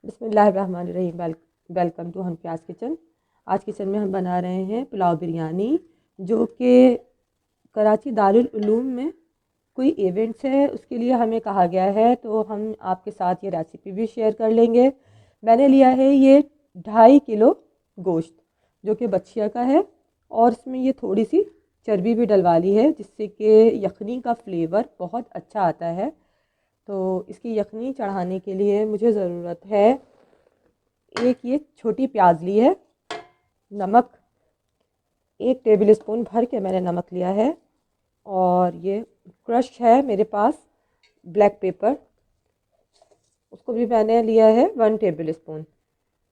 बिस्मिल्लाहिर्रहमानिर्रहीम। Welcome to Hanfiya's kitchen. आज kitchen में हम बना रहे हैं पुलाव बिरयानी, जो कि कराची दारुल उलूम में कोई इवेंट्स है उसके लिए हमें कहा गया है, तो हम आपके साथ ये रेसिपी भी शेयर कर लेंगे। मैंने लिया है ये 2.5 किलो गोश्त, जो कि बछिया का है, और इसमें ये थोड़ी सी चर्बी भी डलवा ली है, जिससे कि यखनी का फ्लेवर बहुत अच्छा आता है। तो इसकी यखनी चढ़ाने के लिए मुझे ज़रूरत है, एक ये छोटी प्याज ली है, नमक 1 टेबल स्पून भर के मैंने नमक लिया है, और ये क्रश है मेरे पास ब्लैक पेपर, उसको भी मैंने लिया है 1 टेबल स्पून।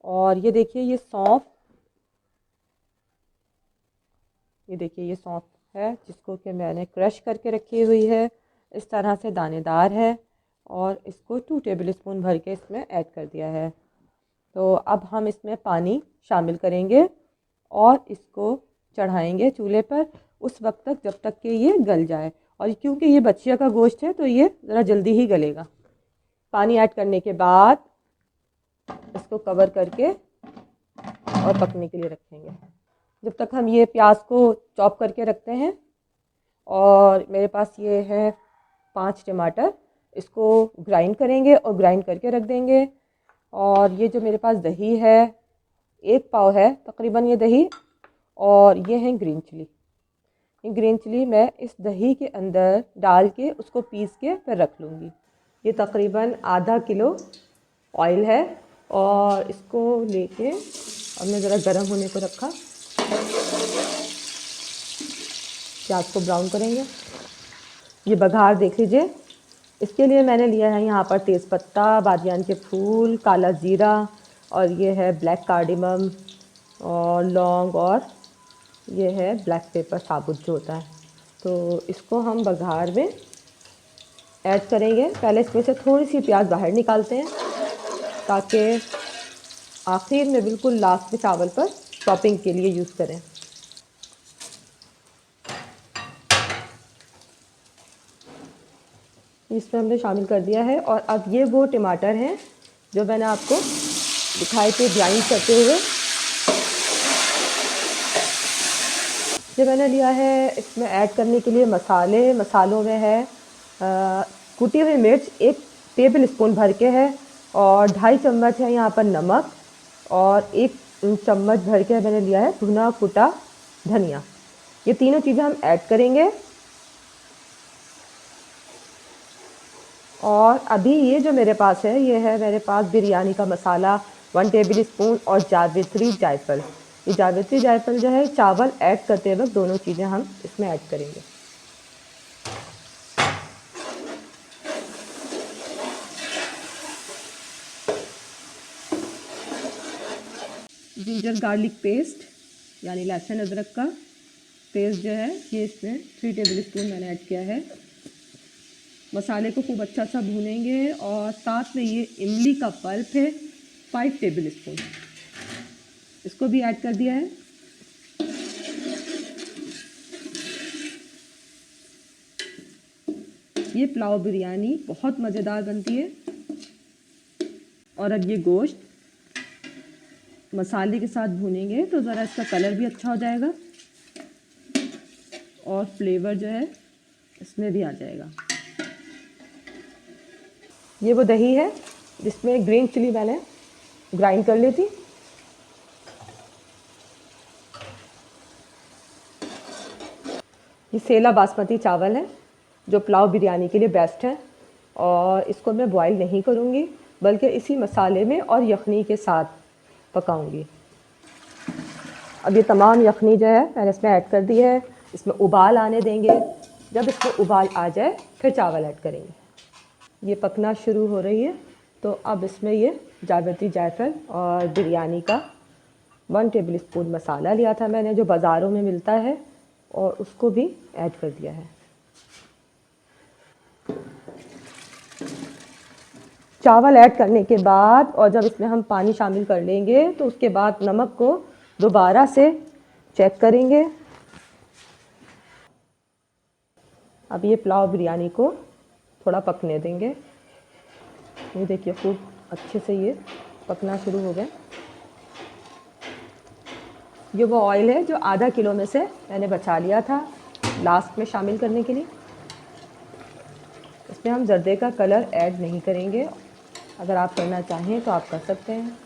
और ये देखिए ये सौंफ, ये देखिए ये सौंफ है जिसको कि मैंने क्रश करके रखी हुई है, इस तरह से दानेदार है, और इसको 2 टेबल स्पून भर के इसमें ऐड कर दिया है। तो अब हम इसमें पानी शामिल करेंगे और इसको चढ़ाएंगे चूल्हे पर उस वक्त तक जब तक कि ये गल जाए, और क्योंकि ये बछिया का गोश्त है तो ये ज़रा जल्दी ही गलेगा। पानी ऐड करने के बाद इसको कवर करके और पकने के लिए रखेंगे जब तक हम ये प्याज को चॉप करके रखते हैं। और मेरे पास ये है 5 टमाटर, इसको ग्राइंड करेंगे और ग्राइंड करके रख देंगे। और ये जो मेरे पास दही है, 1 पाव है तकरीबन ये दही, और ये है ग्रीन चिली। ये ग्रीन चिली मैं इस दही के अंदर डाल के उसको पीस के फिर रख लूँगी। ये तकरीबन आधा किलो ऑयल है, और इसको लेके हमने ज़रा गर्म होने को रखा। प्याज को ब्राउन करेंगे। ये बघार देख लीजिए, इसके लिए मैंने लिया है यहाँ पर तेज़पत्ता, बादियान के फूल, काला ज़ीरा, और ये है ब्लैक कार्डिमम और लौंग, और ये है ब्लैक पेपर साबुत जो होता है। तो इसको हम बघार में ऐड करेंगे। पहले इसमें से थोड़ी सी प्याज बाहर निकालते हैं, ताकि आखिर में बिल्कुल लास्ट में चावल पर टॉपिंग के लिए यूज़ करें। इसमें हमने शामिल कर दिया है। और अब ये वो टमाटर हैं जो मैंने आपको दिखाए थे ग्राइंड करते हुए, जो मैंने लिया है इसमें ऐड करने के लिए मसालों में है कुटी हुई मिर्च 1 टेबल स्पून भर के है, और 2.5 चम्मच है यहाँ पर नमक, और 1 चम्मच भर के मैंने लिया है भुना कुटा धनिया। ये तीनों चीज़ें हम ऐड करेंगे। और अभी ये जो मेरे पास है, ये है मेरे पास बिरयानी का मसाला 1 टेबल स्पून, और जावित्री जायफल। ये जावित्री जायफल जो है चावल ऐड करते वक्त दोनों चीज़ें हम इसमें ऐड करेंगे। जिंजर गार्लिक पेस्ट यानी लहसुन अदरक का पेस्ट जो है, ये इसमें 3 टेबल स्पून मैंने ऐड किया है। मसाले को खूब अच्छा सा भूनेंगे, और साथ में ये इमली का पल्प है 5 टेबल स्पून, इसको भी ऐड कर दिया है। ये पुलाव बिरयानी बहुत मज़ेदार बनती है। और अब ये गोश्त मसाले के साथ भूनेंगे तो ज़रा इसका कलर भी अच्छा हो जाएगा, और फ्लेवर जो है इसमें भी आ जाएगा। ये वो दही है जिसमें ग्रीन चिली मैंने ग्राइंड कर ली थी। ये सेला बासमती चावल है जो पुलाव बिरयानी के लिए बेस्ट है, और इसको मैं बॉईल नहीं करूँगी बल्कि इसी मसाले में और यखनी के साथ पकाऊंगी। अब ये तमाम यखनी जो है मैंने इसमें ऐड कर दी है। इसमें उबाल आने देंगे, जब इसमें उबाल आ जाए फिर चावल ऐड करेंगे। ये पकना शुरू हो रही है, तो अब इसमें ये जावित्री जायफल और बिरयानी का 1 टेबल स्पून मसाला लिया था मैंने, जो बाज़ारों में मिलता है, और उसको भी ऐड कर दिया है। चावल ऐड करने के बाद और जब इसमें हम पानी शामिल कर लेंगे, तो उसके बाद नमक को दोबारा से चेक करेंगे। अब ये पुलाव बिरयानी को थोड़ा पकने देंगे। ये देखिए खूब अच्छे से ये पकना शुरू हो गए। ये वो ऑयल है जो आधा किलो में से मैंने बचा लिया था लास्ट में शामिल करने के लिए। इसमें हम जर्दे का कलर ऐड नहीं करेंगे, अगर आप करना चाहें तो आप कर सकते हैं।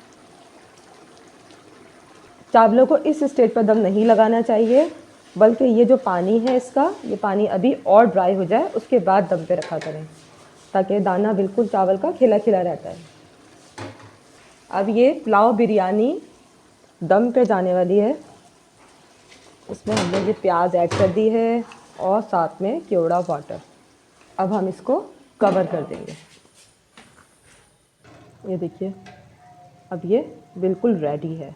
चावलों को इस स्टेज पर दम नहीं लगाना चाहिए, बल्कि ये जो पानी है इसका, ये पानी अभी और ड्राई हो जाए उसके बाद दम पे रखा करें, ताकि दाना बिल्कुल चावल का खिला खिला रहता है। अब ये पुलाव बिरयानी दम पे जाने वाली है। इसमें हमने ये प्याज ऐड कर दी है और साथ में केवड़ा वाटर। अब हम इसको कवर कर देंगे। ये देखिए अब ये बिल्कुल रेडी है।